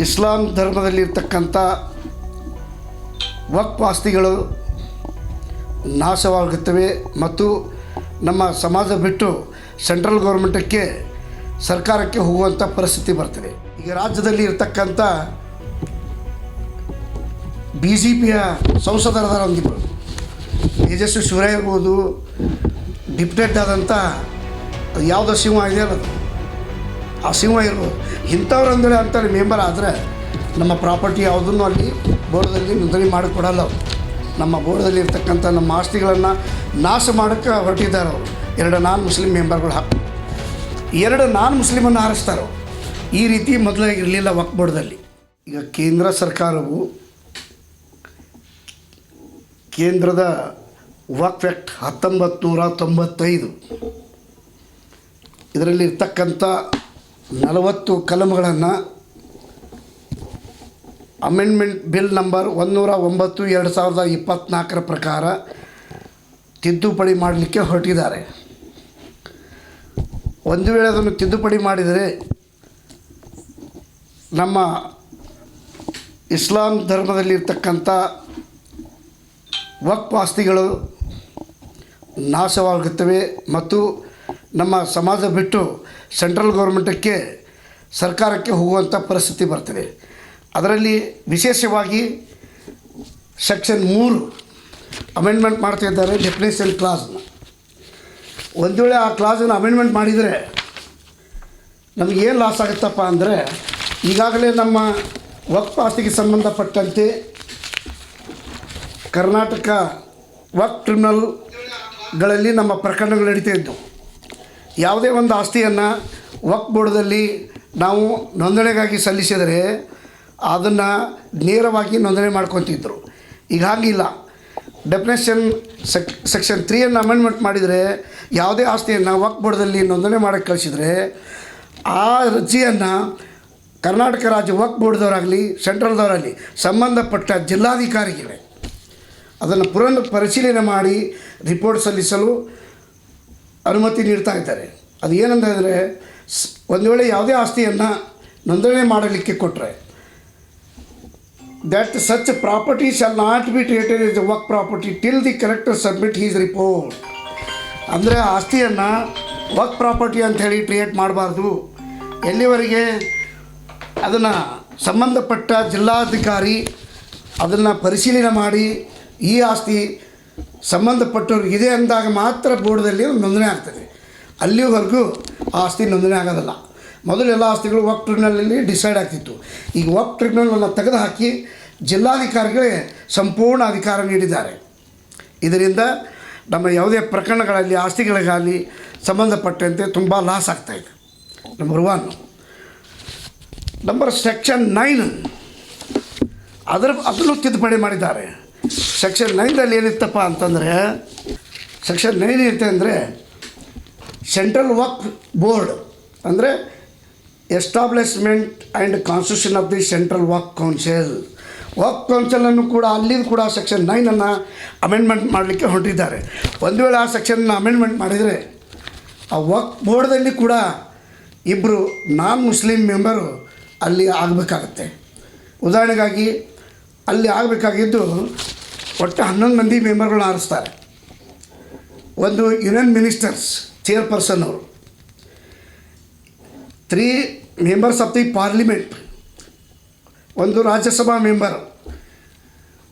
ಇಸ್ಲಾಂ ಧರ್ಮದಲ್ಲಿರ್ತಕ್ಕಂಥ ವಕ್ಫ್ ಆಸ್ತಿಗಳು ನಾಶವಾಗುತ್ತವೆ ಮತ್ತು ನಮ್ಮ ಸಮಾಜ ಬಿಟ್ಟು ಸೆಂಟ್ರಲ್ ಗೌರ್ಮೆಂಟಕ್ಕೆ ಸರ್ಕಾರಕ್ಕೆ ಹೋಗುವಂಥ ಪರಿಸ್ಥಿತಿ ಬರ್ತದೆ. ಈಗ ರಾಜ್ಯದಲ್ಲಿ ಇರ್ತಕ್ಕಂಥ BJPಯ ಸಂಸದರ ಒಂದಿಬ್ಬರು ತೇಜಸ್ವಿ ಸೂರ್ಯ ಇರ್ಬೋದು, ಡಿಪ್ಟೇಟ್ ಆದಂಥ ಯಾವುದೋ ಸಿಂಹ ಇದೆಯಲ್ಲ ಆ ಸಿಂಹ ಇರ್ಬೋದು, ಇಂಥವ್ರಂದರೆ ಅಂತಾರೆ ಮೆಂಬರ್ ಆದರೆ ನಮ್ಮ ಪ್ರಾಪರ್ಟಿ ಯಾವುದನ್ನು ಅಲ್ಲಿ ಬೋರ್ಡಲ್ಲಿ ನೋಂದಣಿ ಮಾಡಿಕೊಡಲ್ಲ. ನಮ್ಮ ಬೋರ್ಡಲ್ಲಿ ಇರ್ತಕ್ಕಂಥ ನಮ್ಮ ಆಸ್ತಿಗಳನ್ನು ನಾಶ ಮಾಡೋಕ್ಕೆ ಹೊರಟಿದ್ದಾರೆ ಅವರು. 2 ನಾನ್ ಮುಸ್ಲಿಂ ಮೆಂಬರ್ಗಳು ಹಾಕಿ 2 ನಾನ್ ಮುಸ್ಲಿಮನ್ನು ಆರಿಸ್ತಾರೆ. ಈ ರೀತಿ ಮೊದಲಾಗಿರಲಿಲ್ಲ ವಕ್ಫ್ ಬೋರ್ಡಲ್ಲಿ. ಈಗ ಕೇಂದ್ರ ಸರ್ಕಾರವು ಕೇಂದ್ರದ ವಕ್ಫ್ ಆ್ಯಕ್ಟ್ 1995 ಇದರಲ್ಲಿ ಇರ್ತಕ್ಕಂಥ 40 ಕಲಂಗಳನ್ನು ಅಮೆಂಡ್ಮೆಂಟ್ ಬಿಲ್ ನಂಬರ್ 109 2024 ಪ್ರಕಾರ ತಿದ್ದುಪಡಿ ಮಾಡಲಿಕ್ಕೆ ಹೊರಟಿದ್ದಾರೆ. ಒಂದು ವೇಳೆ ಅದನ್ನು ತಿದ್ದುಪಡಿ ಮಾಡಿದರೆ ನಮ್ಮ ಇಸ್ಲಾಂ ಧರ್ಮದಲ್ಲಿರ್ತಕ್ಕಂಥ ವಕ್ಫ್ ಆಸ್ತಿಗಳು ನಾಶವಾಗುತ್ತವೆ ಮತ್ತು ನಮ್ಮ ಸಮಾಜ ಬಿಟ್ಟು ಸೆಂಟ್ರಲ್ ಗೌರ್ಮೆಂಟಕ್ಕೆ ಸರ್ಕಾರಕ್ಕೆ ಹೋಗುವಂಥ ಪರಿಸ್ಥಿತಿ ಬರ್ತದೆ. ಅದರಲ್ಲಿ ವಿಶೇಷವಾಗಿ ಸೆಕ್ಷನ್ 3 ಅಮೆಂಡ್ಮೆಂಟ್ ಮಾಡ್ತಾಯಿದ್ದಾರೆ, ಡೆಫಿನೇಷನ್ ಕ್ಲಾಸ್ನ. ಒಂದು ವೇಳೆ ಆ ಕ್ಲಾಸನ್ನು ಅಮೆಂಡ್ಮೆಂಟ್ ಮಾಡಿದರೆ ನಮಗೇನು ಲಾಸ್ ಆಗುತ್ತಪ್ಪ ಅಂದರೆ, ಈಗಾಗಲೇ ನಮ್ಮ ವಕ್ಫ್ ಆಸ್ತಿಗೆ ಸಂಬಂಧಪಟ್ಟಂತೆ ಕರ್ನಾಟಕ ವಕ್ಫ್ ಟ್ರಿಬ್ಯುನಲ್ಗಳಲ್ಲಿ ನಮ್ಮ ಪ್ರಕರಣಗಳು ನಡೀತಾ ಇದ್ದವು. ಯಾವುದೇ ಒಂದು ಆಸ್ತಿಯನ್ನು ವಕ್ಫ್ ಬೋರ್ಡಲ್ಲಿ ನಾವು ನೋಂದಣಿಗಾಗಿ ಸಲ್ಲಿಸಿದರೆ ಅದನ್ನು ನೇರವಾಗಿ ನೋಂದಣಿ ಮಾಡ್ಕೊತಿದ್ರು. ಈಗ ಹಾಗಿಲ್ಲ. ಡೆಫಿನೇಷನ್ ಸೆಕ್ಷನ್ 3 ಅಮೆಂಡ್ಮೆಂಟ್ ಮಾಡಿದರೆ ಯಾವುದೇ ಆಸ್ತಿಯನ್ನು ವಕ್ಫ್ ಬೋರ್ಡಲ್ಲಿ ನೋಂದಣಿ ಮಾಡೋಕ್ಕೆ ಕಳಿಸಿದರೆ ಆ ಅರ್ಜಿಯನ್ನು ಕರ್ನಾಟಕ ರಾಜ್ಯ ವಕ್ಫ್ ಬೋರ್ಡ್ದವರಾಗಲಿ ಸೆಂಟ್ರಲ್ದವರಾಗಲಿ ಸಂಬಂಧಪಟ್ಟ ಜಿಲ್ಲಾಧಿಕಾರಿಗಳೇ ಅದನ್ನು ಪರಿಶೀಲನೆ ಮಾಡಿ ರಿಪೋರ್ಟ್ ಸಲ್ಲಿಸಲು ಅನುಮತಿ ನೀಡ್ತಾ ಇದ್ದಾರೆ. ಅದು ಏನಂದರೆ, ಒಂದು ವೇಳೆ ಯಾವುದೇ ಆಸ್ತಿಯನ್ನು ನೋಂದಣಿ ಮಾಡಲಿಕ್ಕೆ ಕೊಟ್ಟರೆ that such property shall not be treated as a work property till the collector submit his report. ಅಂದರೆ ಆಸ್ತಿಯನ್ನು ವರ್ಕ್ ಪ್ರಾಪರ್ಟಿ ಅಂಥೇಳಿ ಟ್ರೀಟ್ ಮಾಡಬಾರ್ದು. ಎಲ್ಲಿವರೆಗೆ ಅದನ್ನು ಸಂಬಂಧಪಟ್ಟ ಜಿಲ್ಲಾಧಿಕಾರಿ ಅದನ್ನು ಪರಿಶೀಲನೆ ಮಾಡಿ ಈ ಆಸ್ತಿ ಸಂಬಂಧಪಟ್ಟವ್ರಿಗೆ ಇದೆ ಅಂದಾಗ ಮಾತ್ರ ಬೋರ್ಡಲ್ಲಿ ನೋಂದಣಿ ಆಗ್ತದೆ. ಅಲ್ಲಿವರೆಗೂ ಆ ಆಸ್ತಿ ನೋಂದಣಿ ಆಗೋದಿಲ್ಲ. ಮೊದಲೆಲ್ಲ ಆಸ್ತಿಗಳು ವಕ್ಫ್ ಟ್ರಿಬ್ಯುನಲಲ್ಲಿ ಡಿಸೈಡ್ ಆಗ್ತಿತ್ತು. ಈಗ ವಕ್ಫ್ ಟ್ರಿಬ್ಯುನಲನ್ನು ತೆಗೆದುಹಾಕಿ ಜಿಲ್ಲಾಧಿಕಾರಿಗಳಿಗೆ ಸಂಪೂರ್ಣ ಅಧಿಕಾರ ನೀಡಿದ್ದಾರೆ. ಇದರಿಂದ ನಮ್ಮ ಯಾವುದೇ ಪ್ರಕರಣಗಳಲ್ಲಿ ಆಸ್ತಿಗಳಿಗಾಗಲಿ ಸಂಬಂಧಪಟ್ಟಂತೆ ತುಂಬ ಲಾಸ್ ಆಗ್ತಾಯಿದೆ. ನಂಬರ್ 1. ನಂಬರ್ ಸೆಕ್ಷನ್ 9 ಅದನ್ನು ತಿದ್ದುಪಡಿ ಮಾಡಿದ್ದಾರೆ. ಸೆಕ್ಷನ್ 9ರಲ್ಲಿ ಏನಿತ್ತಪ್ಪ ಅಂತಂದರೆ, ಸೆಕ್ಷನ್ 9 ಇರುತ್ತೆ ಅಂದರೆ ಸೆಂಟ್ರಲ್ ವಕ್ಫ್ ಬೋರ್ಡ್ ಅಂದರೆ establishment and constitution of the central Waqf council. Waqf ಕೌನ್ಸಿಲನ್ನು ಕೂಡ ಅಲ್ಲಿಂದ ಕೂಡ ಸೆಕ್ಷನ್ 9 ಅಮೆಂಡ್ಮೆಂಟ್ ಮಾಡಲಿಕ್ಕೆ ಹೊರಟಿದ್ದಾರೆ. ಒಂದು ವೇಳೆ ಆ ಸೆಕ್ಷನ್ನ ಅಮೆಂಡ್ಮೆಂಟ್ ಮಾಡಿದರೆ ಆ ವಕ್ಫ್ ಬೋರ್ಡ್ದಲ್ಲಿ ಕೂಡ 2 ನಾನ್ ಮುಸ್ಲಿಂ ಮೆಂಬರು ಅಲ್ಲಿ ಆಗಬೇಕಾಗತ್ತೆ. ಉದಾಹರಣೆಗಾಗಿ ಅಲ್ಲಿ ಆಗಬೇಕಾಗಿದ್ದು ಒಟ್ಟು 11 ಮಂದಿ ಮೆಂಬರ್ಗಳನ್ನ ಆರಿಸ್ತಾರೆ. ಒಂದು ಯೂನಿಯನ್ ಮಿನಿಸ್ಟರ್ಸ್ ಚೇರ್ಪರ್ಸನ್ ಅವರು, 3 ಮೆಂಬರ್ಸ್ ಆಫ್ ದಿ ಪಾರ್ಲಿಮೆಂಟ್, ಒಂದು ರಾಜ್ಯಸಭಾ ಮೆಂಬರ್.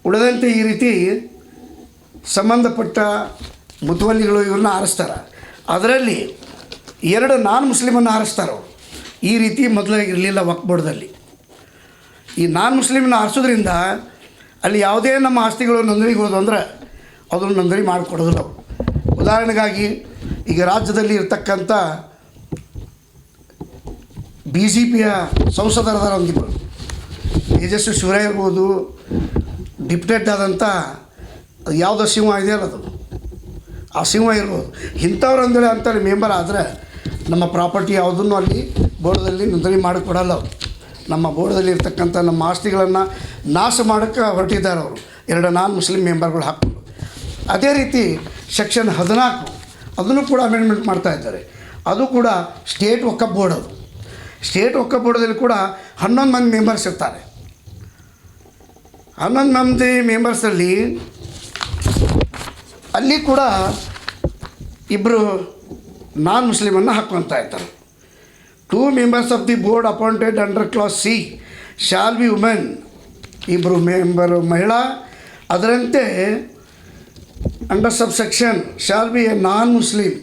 ಉಳಿದಂತೆ ಈ ರೀತಿ ಸಂಬಂಧಪಟ್ಟ ಮುತುವಲ್ಲಿಗಳು ಇವ್ರನ್ನ ಆರಿಸ್ತಾರೆ. ಅದರಲ್ಲಿ 2 ನಾನ್ ಮುಸ್ಲಿಮನ್ನು ಆರಿಸ್ತಾರೆ. ಈ ರೀತಿ ಮೊದಲಾಗಿರಲಿಲ್ಲ ವಕ್ಫ್ ಬೋರ್ಡಲ್ಲಿ. ಈ ನಾನ್ ಮುಸ್ಲಿಮನ್ನು ಆರಿಸೋದ್ರಿಂದ ಅಲ್ಲಿ ಯಾವುದೇ ನಮ್ಮ ಆಸ್ತಿಗಳು ನೋಂದಣಿಗೆ ಹೋದು ಅಂದರೆ ಅದನ್ನು ನೋಂದಣಿ ಮಾಡಿಕೊಡೋದಿಲ್ಲ ಅವರು. ಉದಾಹರಣೆಗಾಗಿ ಈಗ ರಾಜ್ಯದಲ್ಲಿ ಇರ್ತಕ್ಕಂಥ BJPಯ ಸಂಸದರ ಒಂದಿಬ್ಬರು ತೇಜಸ್ವಿ ಸೂರ್ಯ ಇರ್ಬೋದು, ಡಿಪ್ಟೇಟ್ ಆದಂಥ ಯಾವುದೋ ಸಿಂಹ ಇದೆಯಲ್ಲ ಆ ಸಿಂಹ ಇರ್ಬೋದು, ಇಂಥವ್ರಂದರೆ ಅಂತಾರೆ ಮೆಂಬರ್ ಆದರೆ ನಮ್ಮ ಪ್ರಾಪರ್ಟಿ ಯಾವುದನ್ನು ಅಲ್ಲಿ ಬೋರ್ಡಲ್ಲಿ ನೋಂದಣಿ ಮಾಡಿಕೊಡಲ್ಲ ಅವರು. ನಮ್ಮ ಬೋರ್ಡಲ್ಲಿ ಇರ್ತಕ್ಕಂಥ ನಮ್ಮ ಆಸ್ತಿಗಳನ್ನು ನಾಶ ಮಾಡೋಕ್ಕೆ ಹೊರಟಿದ್ದಾರೆ ಅವರು, 2 ನಾನ್ ಮುಸ್ಲಿಂ ಮೆಂಬರ್ಗಳು ಹಾಕ್ಕೊಂಡು. ಅದೇ ರೀತಿ ಸೆಕ್ಷನ್ 14 ಅದನ್ನು ಕೂಡ ಅಮೆಂಡ್ಮೆಂಟ್ ಮಾಡ್ತಾ ಇದ್ದಾರೆ. ಅದು ಕೂಡ ಸ್ಟೇಟ್ ವಕ್ಫ್ ಬೋರ್ಡ್. ಅದು ಸ್ಟೇಟ್ ವಕ್ಫ್ ಬೋರ್ಡಲ್ಲಿ ಕೂಡ 11 ಮಂದಿ ಮೆಂಬರ್ಸ್ ಇರ್ತಾರೆ. 11 ಮಂದಿ ಮೆಂಬರ್ಸಲ್ಲಿ ಅಲ್ಲಿ ಕೂಡ ಇಬ್ಬರು ನಾನ್ ಮುಸ್ಲಿಮನ್ನು ಹಾಕ್ಕೊಳ್ತಾ ಇರ್ತಾರೆ. 2 members of the board appointed under class C shall be women, ಇಬ್ಬರು ಮೆಂಬರು ಮಹಿಳಾ. ಅದರಂತೆ under sub section shall be A non Muslim,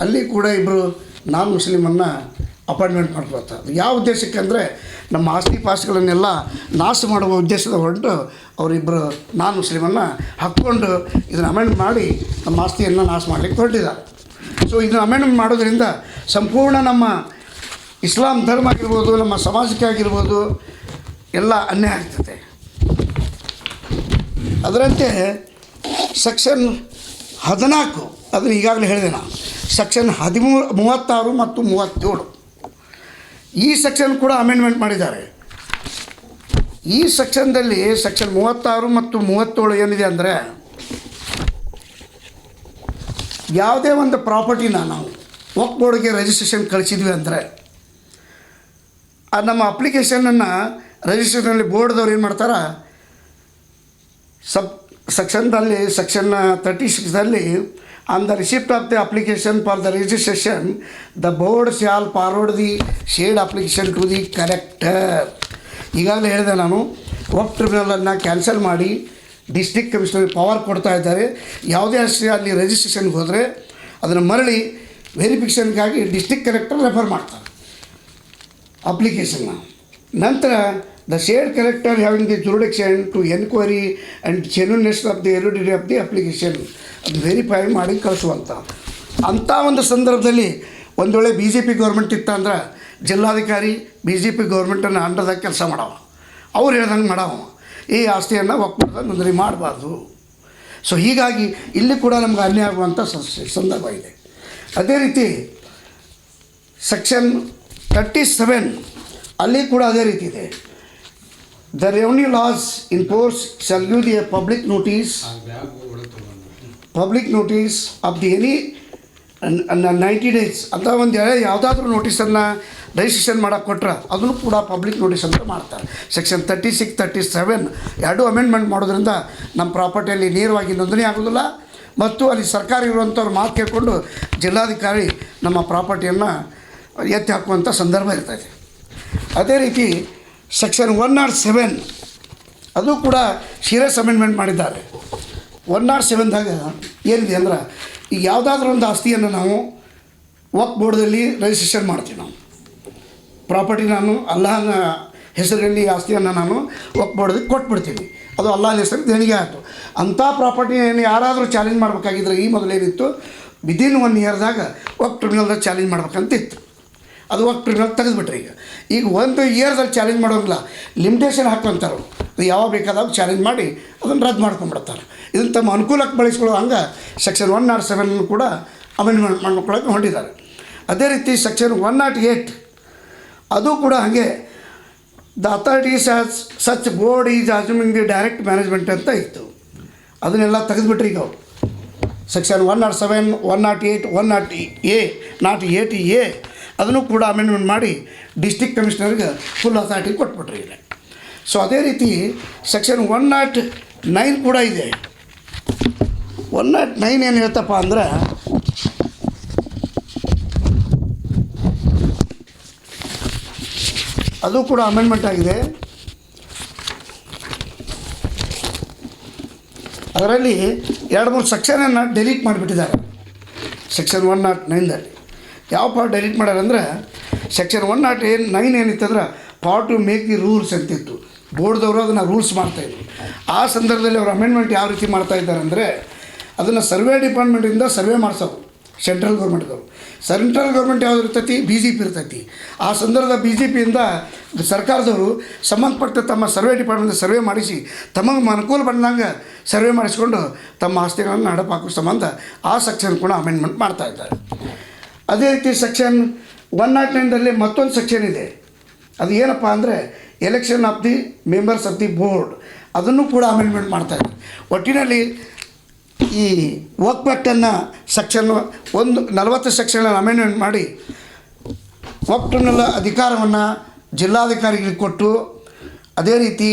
ಅಲ್ಲಿ ಕೂಡ ಇಬ್ಬರು ನಾನ್ ಮುಸ್ಲಿಮನ್ನು ಅಪಾಯಿಂಟ್ಮೆಂಟ್ ಮಾಡ್ಕೊಳ್ತಾರೆ. ಯಾವ ಉದ್ದೇಶಕ್ಕೆ ಅಂದರೆ ನಮ್ಮ ಆಸ್ತಿ ಪಾಸ್ತಿಗಳನ್ನೆಲ್ಲ ನಾಶ ಮಾಡುವ ಉದ್ದೇಶದ ಹೊರಟು ಅವರಿಬ್ಬರು ನಾನ್ ಮುಸ್ಲಿಮನ್ನು ಹಾಕ್ಕೊಂಡು ಇದನ್ನು ಅಮೆಂಡ್ ಮಾಡಿ ನಮ್ಮ ಆಸ್ತಿಯನ್ನು ನಾಶ ಮಾಡಲಿಕ್ಕೆ ಹೊರಟಿದ್ದಾರೆ. ಸೊ ಇದನ್ನು ಅಮೆಂಡ್ಮೆಂಟ್ ಮಾಡೋದ್ರಿಂದ ಸಂಪೂರ್ಣ ನಮ್ಮ ಇಸ್ಲಾಂ ಧರ್ಮ ಆಗಿರ್ಬೋದು, ನಮ್ಮ ಸಮಾಜಕ್ಕೆ ಆಗಿರ್ಬೋದು, ಎಲ್ಲ ಅನ್ಯಾಯ ಆಗ್ತದೆ. ಅದರಂತೆ ಸೆಕ್ಷನ್ 14 ಅದನ್ನು ಈಗಾಗಲೇ ಹೇಳಿದೆ ನಾನು. ಸೆಕ್ಷನ್ 36 ಮತ್ತು 37 ಈ ಸೆಕ್ಷನ್ ಕೂಡ ಅಮೆಂಡ್ಮೆಂಟ್ ಮಾಡಿದ್ದಾರೆ. ಈ ಸೆಕ್ಷನ್ದಲ್ಲಿ ಸೆಕ್ಷನ್ 36 ಮತ್ತು 37 ಏನಿದೆ ಅಂದರೆ, ಯಾವುದೇ ಒಂದು ಪ್ರಾಪರ್ಟಿನ ನಾವು ವಕ್ಫ್ ಬೋರ್ಡ್ಗೆ ರಿಜಿಸ್ಟ್ರೇಷನ್ ಕಳಿಸಿದ್ವಿ ಅಂದರೆ ನಮ್ಮ ಅಪ್ಲಿಕೇಶನನ್ನು ರಿಜಿಸ್ಟ್ರೇಷನಲ್ಲಿ ಬೋರ್ಡ್ದವ್ರು ಏನು ಮಾಡ್ತಾರೆ, ಸೆಕ್ಷನ್ 36ದಲ್ಲಿ on the receipt of the application for the registration the board shall forward the said application to the collector. ಈಗಾಗಲೇ ಹೇಳಿದೆ ನಾನು, ವಕ್ಫ್ ಟ್ರಿಬ್ಯುನಲನ್ನು ಕ್ಯಾನ್ಸಲ್ ಮಾಡಿ ಡಿಸ್ಟ್ರಿಕ್ಟ್ ಕಮಿಷನರ್ ಪವರ್ ಕೊಡ್ತಾ ಇದ್ದಾರೆ. ಯಾವುದೇ ಅಷ್ಟೇ ಅಲ್ಲಿ ರಿಜಿಸ್ಟ್ರೇಷನ್ಗೆ ಹೋದರೆ ಅದನ್ನು ಮರಳಿ ವೆರಿಫಿಕೇಷನ್ಗಾಗಿ ಡಿಸ್ಟ್ರಿಕ್ಟ್ ಕಲೆಕ್ಟರ್ ರೆಫರ್ ಮಾಡ್ತಾರೆ ಅಪ್ಲಿಕೇಶನ್ನ. ನಂತರ the said collector having the jurisdiction to enquiry and genuineness of the validity of the application ಅದು ವೆರಿಫೈ ಮಾಡಿ ಕಳಿಸುವಂಥ ಅಂಥ ಒಂದು ಸಂದರ್ಭದಲ್ಲಿ ಒಂದು ವೇಳೆ ಬಿ ಜೆ ಪಿ ಗೌರ್ಮೆಂಟ್ ಇತ್ತಂದ್ರೆ ಜಿಲ್ಲಾಧಿಕಾರಿ ಬಿ ಜೆ ಪಿ ಗೌರ್ಮೆಂಟನ್ನು ಅಂಡರ್ದಾಗ ಕೆಲಸ ಮಾಡವ, ಅವ್ರು ಹೇಳ್ದಂಗೆ ಮಾಡವ, ಈ ಆಸ್ತಿಯನ್ನು ವಕ್ಫ್ ಬೋರ್ಡ್ದಾಗ ನೋಂದಣಿ ಮಾಡಬಾರ್ದು. ಸೊ ಹೀಗಾಗಿ ಇಲ್ಲಿ ಕೂಡ ನಮ್ಗೆ ಅನ್ಯಾಯ ಆಗುವಂಥ ಸಂದರ್ಭ ಇದೆ. ಅದೇ ರೀತಿ ಸೆಕ್ಷನ್ 37 ಅಲ್ಲಿ ಕೂಡ ಅದೇ ರೀತಿ ಇದೆ. The revenue laws in force shall give the public notice of the any 90 days ಅಂತ ಒಂದು ಯಾವುದಾದ್ರೂ ನೋಟಿಸನ್ನು ರಿಜಿಸ್ಟ್ರೇಷನ್ ಮಾಡೋಕ್ಕೆ ಕೊಟ್ಟರೆ ಅದನ್ನು ಕೂಡ ಪಬ್ಲಿಕ್ ನೋಟಿಸ್ ಅಂತ ಮಾಡ್ತಾರೆ. ಸೆಕ್ಷನ್ 36, 37 ಎರಡೂ ಅಮೆಂಡ್ಮೆಂಟ್ ಮಾಡೋದ್ರಿಂದ ನಮ್ಮ ಪ್ರಾಪರ್ಟಿಯಲ್ಲಿ ನೇರವಾಗಿ ನೋಂದಣಿ ಆಗೋದಿಲ್ಲ ಮತ್ತು ಅಲ್ಲಿ ಸರ್ಕಾರ ಇರುವಂಥವ್ರು ಮಾತು ಕೇಳಿಕೊಂಡು ಜಿಲ್ಲಾಧಿಕಾರಿ ನಮ್ಮ ಪ್ರಾಪರ್ಟಿಯನ್ನು ಎತ್ತಿ ಹಾಕುವಂಥ ಸಂದರ್ಭ ಇರ್ತದೆ. ಅದೇ ರೀತಿ ಸೆಕ್ಷನ್ 107 ಅದು ಕೂಡ ಸೀರಿಯಸ್ ಅಮೆಂಡ್ಮೆಂಟ್ ಮಾಡಿದ್ದಾರೆ. 107ದಾಗ ಏನಿದೆ ಅಂದ್ರೆ, ಈಗ ಯಾವುದಾದ್ರೂ ಒಂದು ಆಸ್ತಿಯನ್ನು ನಾವು ವಕ್ಫ್ ಬೋರ್ಡ್ದಲ್ಲಿ ರಿಜಿಸ್ಟ್ರೇಷನ್ ಮಾಡ್ತೀವಿ. ನಾವು ಪ್ರಾಪರ್ಟಿ ನಾನು ಅಲ್ಲಾಹನ ಹೆಸರಲ್ಲಿ ಆಸ್ತಿಯನ್ನು ನಾನು ವಕ್ಫ್ ಬೋರ್ಡ್ಗೆ ಕೊಟ್ಬಿಡ್ತೀನಿ, ಅದು ಅಲ್ಲಾಹನ ಹೆಸರು ದೇಣಿಗೆ ಆಯಿತು. ಅಂಥ ಪ್ರಾಪರ್ಟಿಯನ್ನು ಯಾರಾದರೂ ಚಾಲೆಂಜ್ ಮಾಡಬೇಕಾಗಿದ್ರೆ ಈ ಮೊದಲೇನಿತ್ತು, ವಿದಿನ್ 1 yearದಾಗ ವಕ್ಫ್ ಟ್ರಿಬ್ಯುನಲ್ದಾಗ ಚಾಲೆಂಜ್ ಮಾಡ್ಬೇಕಂತಿತ್ತು. ಅದು ವಕ್ಫ್ ಟ್ರಿಬ್ಯುನಲ್ ತೆಗೆದುಬಿಟ್ರೆ ಈಗ 1 yearದಲ್ಲಿ ಚಾಲೆಂಜ್ ಮಾಡೋಂಗಿಲ್ಲ, ಲಿಮಿಟೇಷನ್ ಹಾಕ್ಕೊಂತಾರೆ. ಅದು ಯಾವಾಗ ಬೇಕಾದಾಗ ಚಾಲೆಂಜ್ ಮಾಡಿ ಅದನ್ನು ರದ್ದು ಮಾಡ್ಕೊಂಡ್ಬಿಡ್ತಾರೆ. ಇದನ್ನು ತಮ್ಮ ಅನುಕೂಲಕ್ಕೆ ಬಳಸ್ಕೊಳ್ಳೋ ಹಂಗೆ ಸೆಕ್ಷನ್ 107 ಕೂಡ ಅಮೆಂಡ್ಮೆಂಟ್ ಮಾಡ್ಕೊಳ್ಳೋಕೆ ಹೊಂದಿದ್ದಾರೆ. ಅದೇ ರೀತಿ ಸೆಕ್ಷನ್ 108 ಅದು ಕೂಡ ಹಾಗೆ the authorities as such board is assuming the direct management ಅಂತ ಇತ್ತು. ಅದನ್ನೆಲ್ಲ ತೆಗೆದುಬಿಟ್ರಿ ಈಗ ಅವರು. ಸೆಕ್ಷನ್ 107, 108, 108A ಅದನ್ನು ಕೂಡ ಅಮೆಂಡ್ಮೆಂಟ್ ಮಾಡಿ ಡಿಸ್ಟ್ರಿಕ್ಟ್ ಕಮಿಷನರ್ಗೆ ಫುಲ್ ಅಥಾರಿಟಿ ಕೊಟ್ಬಿಟ್ರಿ ಈಗ. ಸೊ ಅದೇ ರೀತಿ ಸೆಕ್ಷನ್ 109 ಕೂಡ ಇದೆ. 109 ಏನು ಹೇಳ್ತಪ್ಪ ಅಂದ್ರೆ, ಅದು ಕೂಡ ಅಮೆಂಡ್ಮೆಂಟ್ ಆಗಿದೆ. ಅದರಲ್ಲಿ 2-3 ಸೆಕ್ಷನನ್ನು ಡಿಲೀಟ್ ಮಾಡಿಬಿಟ್ಟಿದ್ದಾರೆ ಸೆಕ್ಷನ್ 109ದಲ್ಲಿ. ಯಾವ ಪಾರ್ಟ್ ಡಿಲೀಟ್ ಮಾಡ್ಯಾರ ಅಂದರೆ, ಸೆಕ್ಷನ್ 109 ಏನಿತ್ತಂದ್ರೆ part to make the rules ಅಂತಿತ್ತು. ಬೋರ್ಡ್ದವರು ಅದನ್ನು ರೂಲ್ಸ್ ಮಾಡ್ತಾಯಿದ್ರು. ಆ ಸಂದರ್ಭದಲ್ಲಿ ಅವರು ಅಮೆಂಡ್ಮೆಂಟ್ ಯಾವ ರೀತಿ ಮಾಡ್ತಾಯಿದ್ದಾರೆ ಅಂದರೆ, ಅದನ್ನು ಸರ್ವೆ ಡಿಪಾರ್ಟ್ಮೆಂಟಿಂದ ಸರ್ವೆ ಮಾಡಿಸೋರು ಸೆಂಟ್ರಲ್ ಗೌರ್ಮೆಂಟ್ದವರು. ಸೆಂಟ್ರಲ್ ಗೌರ್ಮೆಂಟ್ ಯಾವ್ದು ಇರ್ತೈತಿ, ಬಿ ಜೆ ಪಿ ಇರ್ತೈತಿ. ಆ ಸಂದರ್ಭದ ಬಿ ಜೆ ಪಿಯಿಂದ ಸರ್ಕಾರದವರು ಸಂಬಂಧಪಟ್ಟ ತಮ್ಮ ಸರ್ವೆ ಡಿಪಾರ್ಟ್ಮೆಂಟ್ ಸರ್ವೆ ಮಾಡಿಸಿ ತಮಗೆ ಅನುಕೂಲ ಬಂದಂಗೆ ಸರ್ವೆ ಮಾಡಿಸ್ಕೊಂಡು ತಮ್ಮ ಆಸ್ತಿಗಳನ್ನು ಹಡಪು ಹಾಕೋ ಸಂಬಂಧ ಆ ಸೆಕ್ಷನ್ ಕೂಡ ಅಮೆಂಡ್ಮೆಂಟ್ ಮಾಡ್ತಾಯಿದ್ದಾರೆ. ಅದೇ ರೀತಿ ಸೆಕ್ಷನ್ 109ದಲ್ಲಿ ಮತ್ತೊಂದು ಸೆಕ್ಷನ್ ಇದೆ. ಅದು ಏನಪ್ಪ ಅಂದರೆ, election of the members of the board ಅದನ್ನು ಕೂಡ ಅಮೆಂಡ್ಮೆಂಟ್ ಮಾಡ್ತಾಯಿದ್ದಾರೆ. ಒಟ್ಟಿನಲ್ಲಿ ಈ ವಕ್ಫ್ ಆ್ಯಕ್ಟನ್ನು ಸೆಕ್ಷನ್ 40 ಸೆಕ್ಷನ್ ಅಮೆಂಡ್ಮೆಂಟ್ ಮಾಡಿ ವಕ್ಫ್ ಟ್ರಿಬ್ಯುನಲ್ ಅಧಿಕಾರವನ್ನು ಜಿಲ್ಲಾಧಿಕಾರಿಗಳಿಗೆ ಕೊಟ್ಟು, ಅದೇ ರೀತಿ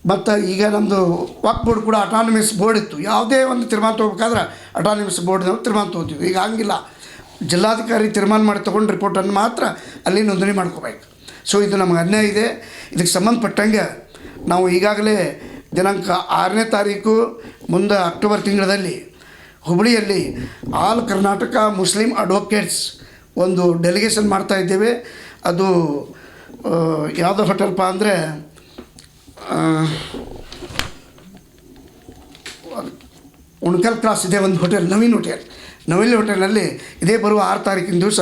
ಮತ್ತು ಈಗ ನಮ್ಮದು ವಕ್ಫ್ ಬೋರ್ಡ್ ಕೂಡ ಅಟಾನಮಸ್ ಬೋರ್ಡ್ ಇತ್ತು. ಯಾವುದೇ ಒಂದು ತೀರ್ಮಾನ ತೊಗೋಬೇಕಾದ್ರೆ ಅಟಾನಮಸ್ ಬೋರ್ಡ್ನವ್ರು ತೀರ್ಮಾನ ತೊಗೋತೀವಿ. ಈಗ ಹಂಗಿಲ್ಲ, ಜಿಲ್ಲಾಧಿಕಾರಿ ತೀರ್ಮಾನ ಮಾಡಿ ತೊಗೊಂಡು ರಿಪೋರ್ಟನ್ನು ಮಾತ್ರ ಅಲ್ಲಿ ನೋಂದಣಿ ಮಾಡ್ಕೋಬೇಕು. ಸೊ ಇದು ನಮಗೆ ಅನ್ಯಾಯ ಇದೆ. ಇದಕ್ಕೆ ಸಂಬಂಧಪಟ್ಟಂಗೆ ನಾವು ಈಗಾಗಲೇ ದಿನಾಂಕ 6ನೇ ತಾರೀಕು ಮುಂದೆ ಅಕ್ಟೋಬರ್ ತಿಂಗಳಲ್ಲಿ ಹುಬ್ಬಳ್ಳಿಯಲ್ಲಿ ಆಲ್ ಕರ್ನಾಟಕ ಮುಸ್ಲಿಂ ಅಡ್ವೊಕೇಟ್ಸ್ ಒಂದು ಡೆಲಿಗೇಷನ್ ಮಾಡ್ತಾಯಿದ್ದೇವೆ. ಅದು ಯಾವುದೋ ಹೋಟೆಲ್ಪ ಅಂದರೆ ಉಣ್ಕಲ್ ಕ್ರಾಸ್ ಇದೆ ಒಂದು ಹೋಟೆಲ್, ನವೀನ್ ಹೋಟೆಲ್ನಲ್ಲಿ ಇದೇ ಬರುವ 6 ತಾರೀಕಿನ ದಿವಸ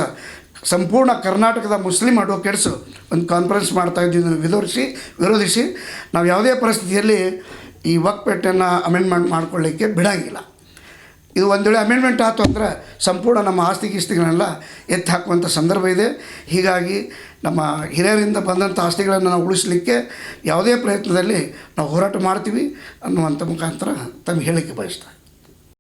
ಸಂಪೂರ್ಣ ಕರ್ನಾಟಕದ ಮುಸ್ಲಿಂ ಅಡ್ವೊಕೇಟ್ಸು ಒಂದು ಕಾನ್ಫರೆನ್ಸ್ ಮಾಡ್ತಾಯಿದ್ದೀವಿ. ವಿರೋಧಿಸಿ ನಾವು ಯಾವುದೇ ಪರಿಸ್ಥಿತಿಯಲ್ಲಿ ಈ ವಕ್ಫ್ ಆ್ಯಕ್ಟನ್ನು ಅಮೆಂಡ್ಮೆಂಟ್ ಮಾಡ್ಕೊಳ್ಳಿಕ್ಕೆ ಬಿಡೋಂಗಿಲ್ಲ. ಇದು ಒಂದು ವೇಳೆ ಅಮೆಂಡ್ಮೆಂಟ್ ಆಯಿತು ಅಂದರೆ ಸಂಪೂರ್ಣ ನಮ್ಮ ಆಸ್ತಿಗಳೆಲ್ಲ ಎತ್ತಿ ಹಾಕುವಂಥ ಸಂದರ್ಭ ಇದೆ. ಹೀಗಾಗಿ ನಮ್ಮ ಹಿರಿಯರಿಂದ ಬಂದಂಥ ಆಸ್ತಿಗಳನ್ನು ನಾವು ಉಳಿಸಲಿಕ್ಕೆ ಯಾವುದೇ ಪ್ರಯತ್ನದಲ್ಲಿ ನಾವು ಹೋರಾಟ ಮಾಡ್ತೀವಿ ಅನ್ನುವಂಥ ಮುಖಾಂತರ ತಮಗೆ ಹೇಳಲಿಕ್ಕೆ ಬಯಸ್ತಾರೆ.